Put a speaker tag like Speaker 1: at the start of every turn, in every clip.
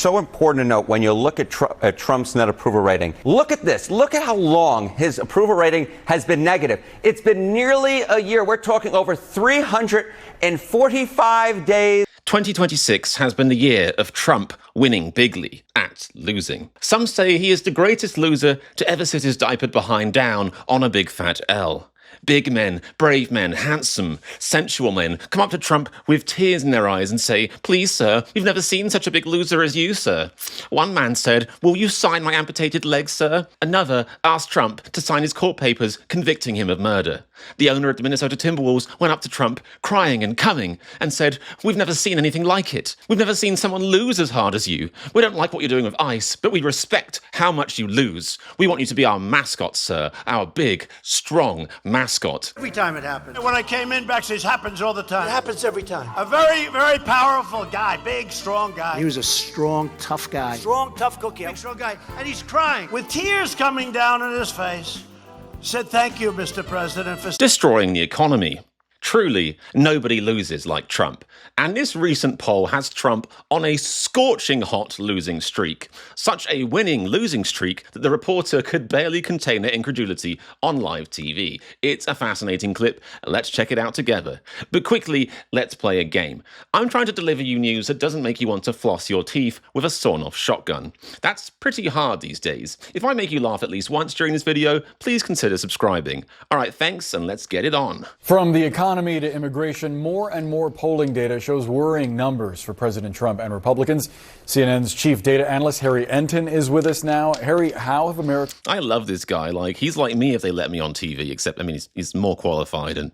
Speaker 1: so important to note when you look at Trump's net approval rating. Look at this. Look at how long his approval rating has been negative. It's been nearly a year. We're talking over 345 days.
Speaker 2: 2026 has been the year of Trump winning bigly at losing. Some say he is the greatest loser to ever sit his diapered behind down on a big fat L. Big men, brave men, handsome, sensual men come up to Trump with tears in their eyes and say, "Please, sir, we've never seen such a big loser as you, sir." One man said, "Will you sign my amputated leg, sir?" Another asked Trump to sign his court papers convicting him of murder. The owner of the Minnesota Timberwolves went up to Trump, crying and coming, and said, "We've never seen anything like it. We've never seen someone lose as hard as you. We don't like what you're doing with ice, but we respect how much you lose. We want you to be our mascot, sir, our big, strong mascot."
Speaker 3: Every time it happens.
Speaker 4: When I came in backstage, it happens all the time.
Speaker 3: It happens every time.
Speaker 4: A very, very powerful guy, big, strong guy.
Speaker 3: He was a strong, tough guy.
Speaker 4: Strong, tough cookie. Big, strong guy. And he's crying with tears coming down on his face. Said, "Thank you, Mr. President, for
Speaker 2: destroying the economy. Truly, nobody loses like Trump. And this recent poll has Trump on a scorching hot losing streak. Such a winning losing streak that the reporter could barely contain her incredulity on live TV. It's a fascinating clip. Let's check it out together. But quickly, let's play a game. I'm trying to deliver you news that doesn't make you want to floss your teeth with a sawn-off shotgun. That's pretty hard these days. If I make you laugh at least once during this video, please consider subscribing. All right, thanks, and let's get it on.
Speaker 5: From the economy to immigration, more and more polling data shows worrying numbers for President Trump and Republicans. CNN's chief data analyst Harry Enton is with us now. Harry, how have America...
Speaker 2: I love this guy. He's like me if they let me on TV, except, he's more qualified and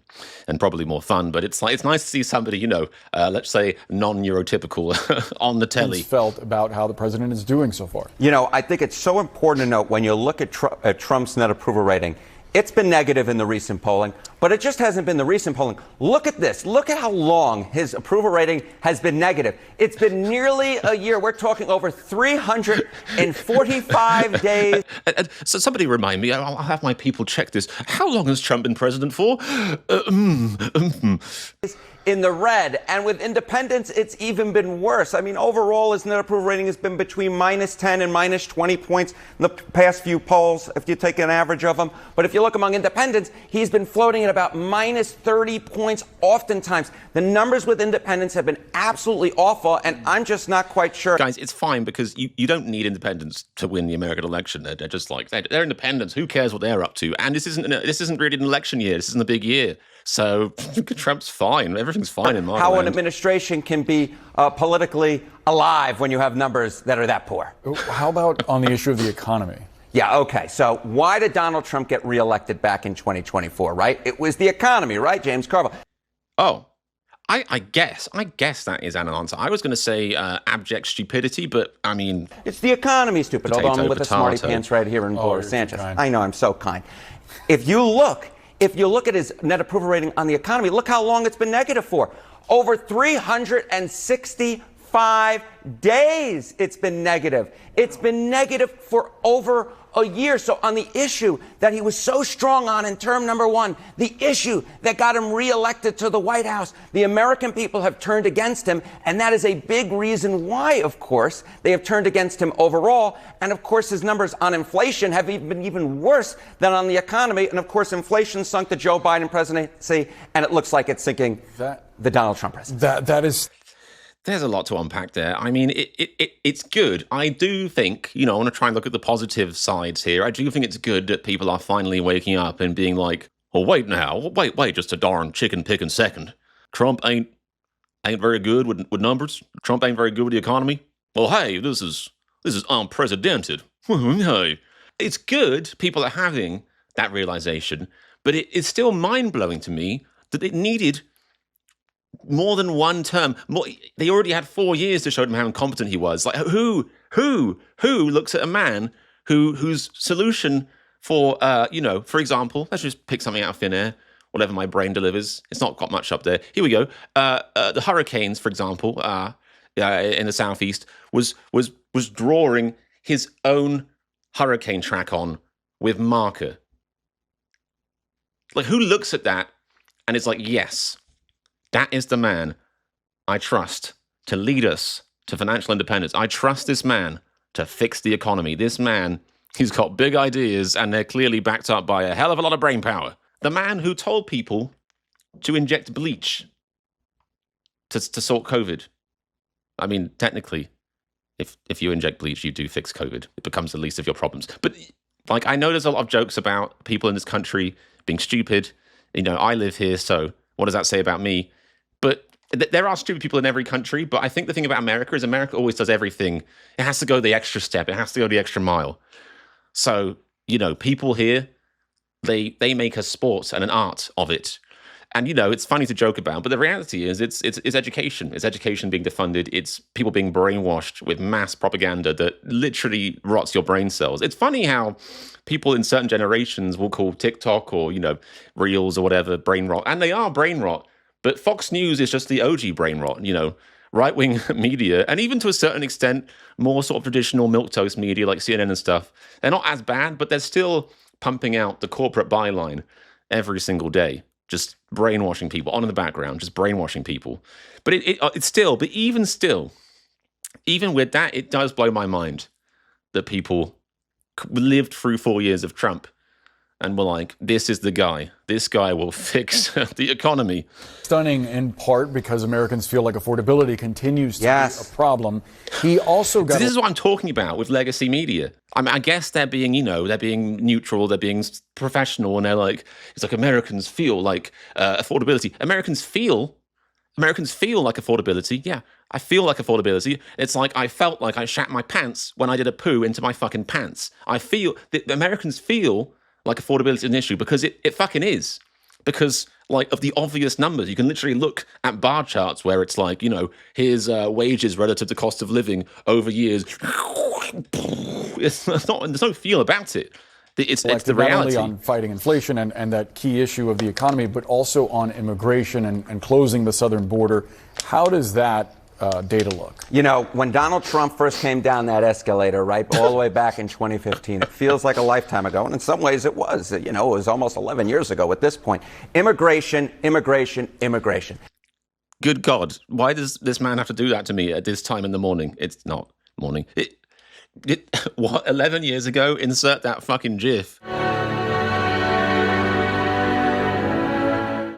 Speaker 2: probably more fun. But it's nice to see somebody, let's say non-neurotypical on the telly.
Speaker 5: Felt about how the president is doing so far.
Speaker 1: I think it's so important to note when you look at Trump's net approval rating. It's been negative in the recent polling, but it just hasn't been the recent polling. Look at this. Look at how long his approval rating has been negative. It's been nearly a year. We're talking over 345 days.
Speaker 2: So somebody remind me, I'll have my people check this. How long has Trump been president for?
Speaker 1: In the red, and with independents, it's even been worse. Overall, his net approval rating has been between -10 and -20 points in the past few polls, if you take an average of them. But if you look among independents, he's been floating at about -30 points oftentimes. The numbers with independents have been absolutely awful, and I'm just not quite sure.
Speaker 2: Guys, it's fine because you don't need independents to win the American election. They're just they're independents. Who cares what they're up to? And this isn't really an election year. This isn't a big year. So Trump's fine. Everything's fine in my
Speaker 1: How
Speaker 2: land.
Speaker 1: an administration can be politically alive when you have numbers that are that poor.
Speaker 5: How about on the issue of the economy?
Speaker 1: Yeah, okay. So why did Donald Trump get reelected back in 2024, right? It was the economy, right, James Carville?
Speaker 2: Oh, I guess that is an answer. I was going to say abject stupidity, but
Speaker 1: It's the economy, stupid.
Speaker 2: Potato,
Speaker 1: Although I'm with
Speaker 2: potato.
Speaker 1: the smarty pants right here in Boris Sanchez.
Speaker 5: Kind.
Speaker 1: I know, I'm so kind. If you look at his net approval rating on the economy, look how long it's been negative for. Over 365 days it's been negative. It's been negative for over a year. So on the issue that he was so strong on in term number one, the issue that got him reelected to the White House, the American people have turned against him. And that is a big reason why, of course, they have turned against him overall. And of course, his numbers on inflation have been even worse than on the economy. And of course, inflation sunk the Joe Biden presidency, and it looks like it's sinking the Donald Trump presidency.
Speaker 2: There's a lot to unpack there. It's good. I do think, I want to try and look at the positive sides here. I do think it's good that people are finally waking up and being like, "Oh, wait now. Wait just a darn chicken picking second. Trump ain't very good with numbers. Trump ain't very good with the economy. Well, hey, this is unprecedented." Hey. It's good people are having that realization, but it's still mind-blowing to me that it needed more than one term. They already had 4 years to show him how incompetent he was. Who looks at a man whose solution for, for example, let's just pick something out of thin air, whatever my brain delivers. It's not got much up there. Here we go. The hurricanes, for example, in the southeast, was drawing his own hurricane track on with marker. Who looks at that and it's like, yes, that is the man I trust to lead us to financial independence. I trust this man to fix the economy. This man, he's got big ideas, and they're clearly backed up by a hell of a lot of brain power. The man who told people to inject bleach to sort COVID. I mean, technically, if you inject bleach, you do fix COVID. It becomes the least of your problems. But like, I know there's a lot of jokes about people in this country being stupid. You know, I live here, so what does that say about me? But there are stupid people in every country. But I think the thing about America is America always does everything. It has to go the extra step. It has to go the extra mile. So, you know, people here, they make a sport and an art of it. And, you know, it's funny to joke about, but the reality is it's education. It's education being defunded. It's people being brainwashed with mass propaganda that literally rots your brain cells. It's funny how people in certain generations will call TikTok or, you know, Reels or whatever brain rot. And they are brain rot. But Fox News is just the OG brain rot, you know, right-wing media. And even to a certain extent, more sort of traditional milquetoast media like CNN and stuff. They're not as bad, but they're still pumping out the corporate byline every single day. Just brainwashing people on in the background, just brainwashing people. But it's still, but even still, even with that, it does blow my mind that people lived through 4 years of Trump and were like, this is the guy. This guy will fix the economy.
Speaker 5: Stunning in part because Americans feel like affordability continues to be a problem. He also got...
Speaker 2: This is what I'm talking about with legacy media. I mean, I guess they're being, you know, they're being neutral, they're being professional, and they're like, it's like Americans feel like affordability. Americans feel like affordability. Yeah, I feel like affordability. It's like I felt like I shat my pants when I did a poo into my fucking pants. I feel that the Americans feel like affordability is an issue because it fucking is. Because, like, of the obvious numbers, you can literally look at bar charts where it's like, you know, here's wages relative to cost of living over years. There's no feel about it. It's the reality.
Speaker 5: Not only on fighting inflation and that key issue of the economy, but also on immigration and closing the southern border. How does that data look?
Speaker 1: You know, when Donald Trump first came down that escalator, right, all the way back in 2015, it feels like a lifetime ago. And in some ways it was. You know, it was almost 11 years ago at this point. Immigration.
Speaker 2: Good God. Why does this man have to do that to me at this time in the morning? It's not morning. What, 11 years ago? Insert that fucking GIF.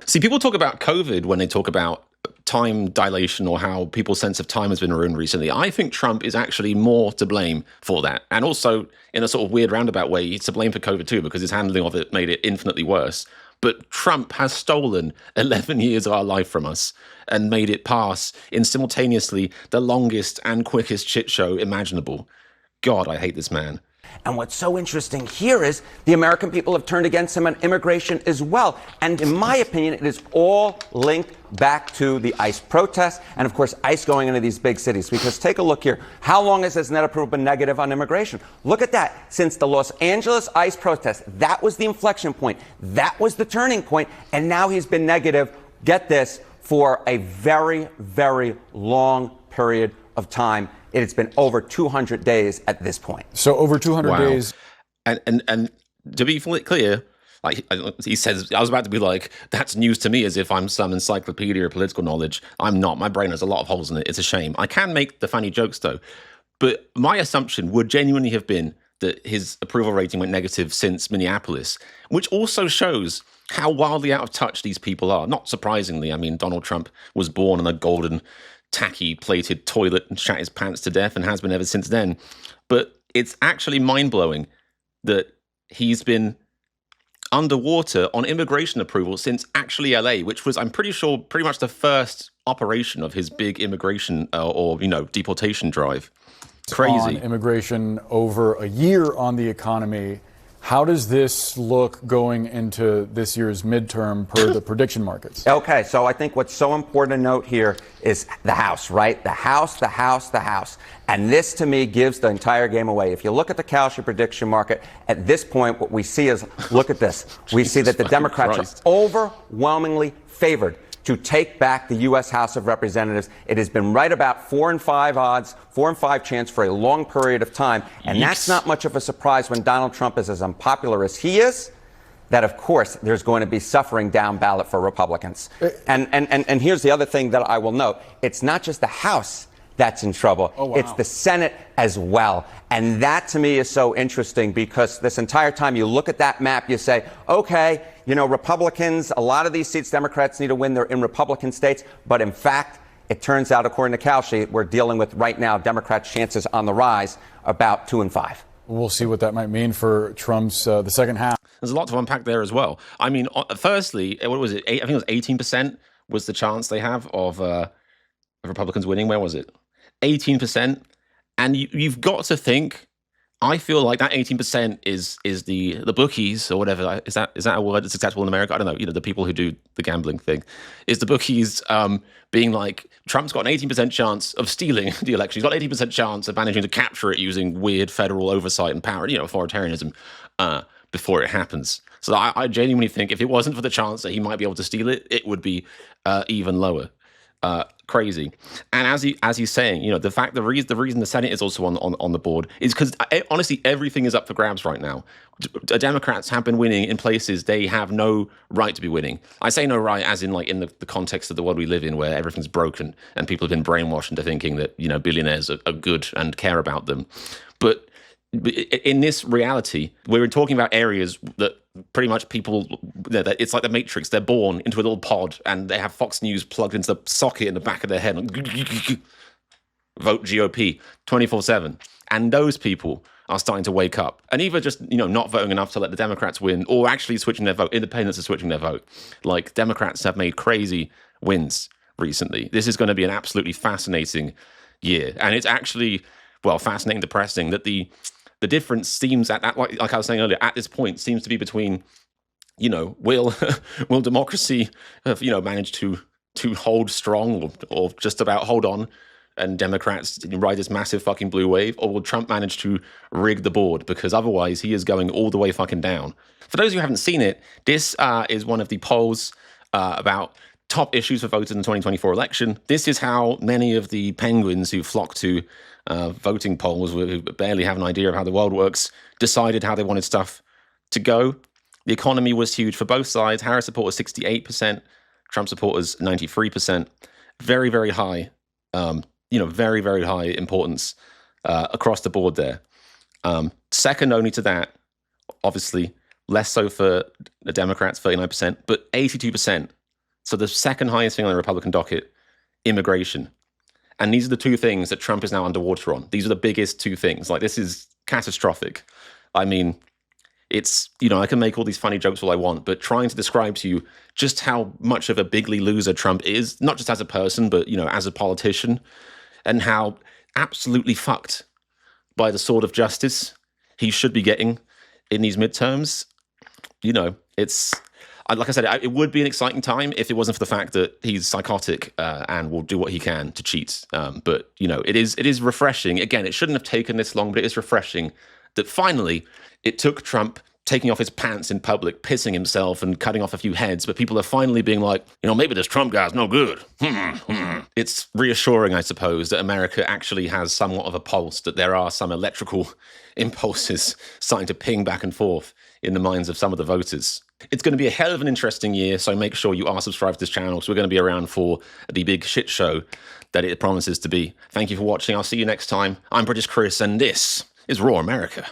Speaker 2: See, people talk about COVID when they talk about time dilation or how people's sense of time has been ruined recently. I think Trump is actually more to blame for that. And also, in a sort of weird roundabout way, he's to blame for COVID too, because his handling of it made it infinitely worse. But Trump has stolen 11 years of our life from us and made it pass in simultaneously the longest and quickest shit show imaginable. God, I hate this man.
Speaker 1: And what's so interesting here is the American people have turned against him on immigration as well. And in my opinion, it is all linked back to the ICE protests and, of course, ICE going into these big cities. Because take a look here. How long has this net approval been negative on immigration? Look at that. Since the Los Angeles ICE protest, that was the inflection point. That was the turning point. And now he's been negative, get this, for a very, very long period of time. It's been over 200 days at this point.
Speaker 5: So over 200 days.
Speaker 2: And to be clear, like he says, I was about to be like, that's news to me as if I'm some encyclopedia of political knowledge. I'm not. My brain has a lot of holes in it. It's a shame. I can make the funny jokes, though. But my assumption would genuinely have been that his approval rating went negative since Minneapolis, which also shows how wildly out of touch these people are. Not surprisingly. I mean, Donald Trump was born in a golden tacky plated toilet and shat his pants to death and has been ever since then. But it's actually mind-blowing that he's been underwater on immigration approval since actually LA, which was, I'm pretty sure, pretty much the first operation of his big immigration or deportation drive. Crazy.
Speaker 5: On immigration, over a year on the economy. How does this look going into this year's midterm per the prediction markets?
Speaker 1: Okay, so I think what's so important to note here is the House, right? The House. And this, to me, gives the entire game away. If you look at the Kalshi prediction market, at this point, what we see is, look at this. We see that the Democrats are overwhelmingly favored to take back the U.S. House of Representatives. It has been right about 4 and 5 odds, 4 and 5 chance for a long period of time. And that's not much of a surprise when Donald Trump is as unpopular as he is, that, of course, there's going to be suffering down ballot for Republicans. And here's the other thing that I will note. It's not just the House that's in trouble.
Speaker 5: Oh, wow.
Speaker 1: It's the Senate as well. And that to me is so interesting because this entire time you look at that map, you say, okay, you know, Republicans, a lot of these seats Democrats need to win. They're in Republican states. But in fact, it turns out, according to Kalshi, we're dealing with right now Democrats' chances on the rise about 2 and 5.
Speaker 5: We'll see what that might mean for Trump's the second half.
Speaker 2: There's a lot to unpack there as well. I mean, firstly, what was it? I think it was 18% was the chance they have of Republicans winning. Where was it? 18%. And you've got to think, I feel like that 18% is the bookies or whatever. Is that a word that's acceptable in America? I don't know. You know, the people who do the gambling thing. Is the bookies being like, Trump's got an 18% chance of stealing the election. He's got an 18% chance of managing to capture it using weird federal oversight and power, you know, authoritarianism before it happens. So I genuinely think if it wasn't for the chance that he might be able to steal it, it would be even lower. Crazy. And as he's saying, you know, the reason the Senate is also on the board is because honestly everything is up for grabs right now. Democrats have been winning in places they have no right to be winning. I say no right as in like in the context of the world we live in where everything's broken and people have been brainwashed into thinking that, you know, billionaires are good and care about them. But in this reality, we're talking about areas that pretty much people, it's like the Matrix. They're born into a little pod and they have Fox News plugged into the socket in the back of their head. Vote GOP 24/7. And those people are starting to wake up and either just, you know, not voting enough to let the Democrats win or actually switching their vote. Independents are switching their vote. Like Democrats have made crazy wins recently. This is going to be an absolutely fascinating year. And it's actually, well, fascinating, depressing that the difference seems like I was saying earlier, at this point seems to be between, you know, will democracy, you know, manage to hold strong or just about hold on and Democrats ride this massive fucking blue wave, or will Trump manage to rig the board? Because otherwise he is going all the way fucking down. For those who haven't seen it, this is one of the polls about top issues for voters in the 2024 election. This is how many of the penguins who flock to voting polls, who barely have an idea of how the world works, decided how they wanted stuff to go. The economy was huge for both sides. Harris supporters 68%, Trump supporters 93%. Very, very high, very, very high importance across the board there. Second only to that, obviously, less so for the Democrats, 39%, but 82%. So the second highest thing on the Republican docket, immigration. And these are the two things that Trump is now underwater on. These are the biggest two things. Like, this is catastrophic. I mean, it's, you know, I can make all these funny jokes all I want, but trying to describe to you just how much of a bigly loser Trump is, not just as a person, but, you know, as a politician, and how absolutely fucked by the sword of justice he should be getting in these midterms. You know, it's, like I said, it would be an exciting time if it wasn't for the fact that he's psychotic and will do what he can to cheat. But, you know, it is refreshing. Again, it shouldn't have taken this long, but it is refreshing that finally it took Trump taking off his pants in public, pissing himself and cutting off a few heads, but people are finally being like, you know, maybe this Trump guy's no good. It's reassuring, I suppose, that America actually has somewhat of a pulse, that there are some electrical impulses starting to ping back and forth in the minds of some of the voters. It's going to be a hell of an interesting year, so make sure you are subscribed to this channel because we're going to be around for the big shit show that it promises to be. Thank you for watching. I'll see you next time. I'm British Chris, and this is Raw America.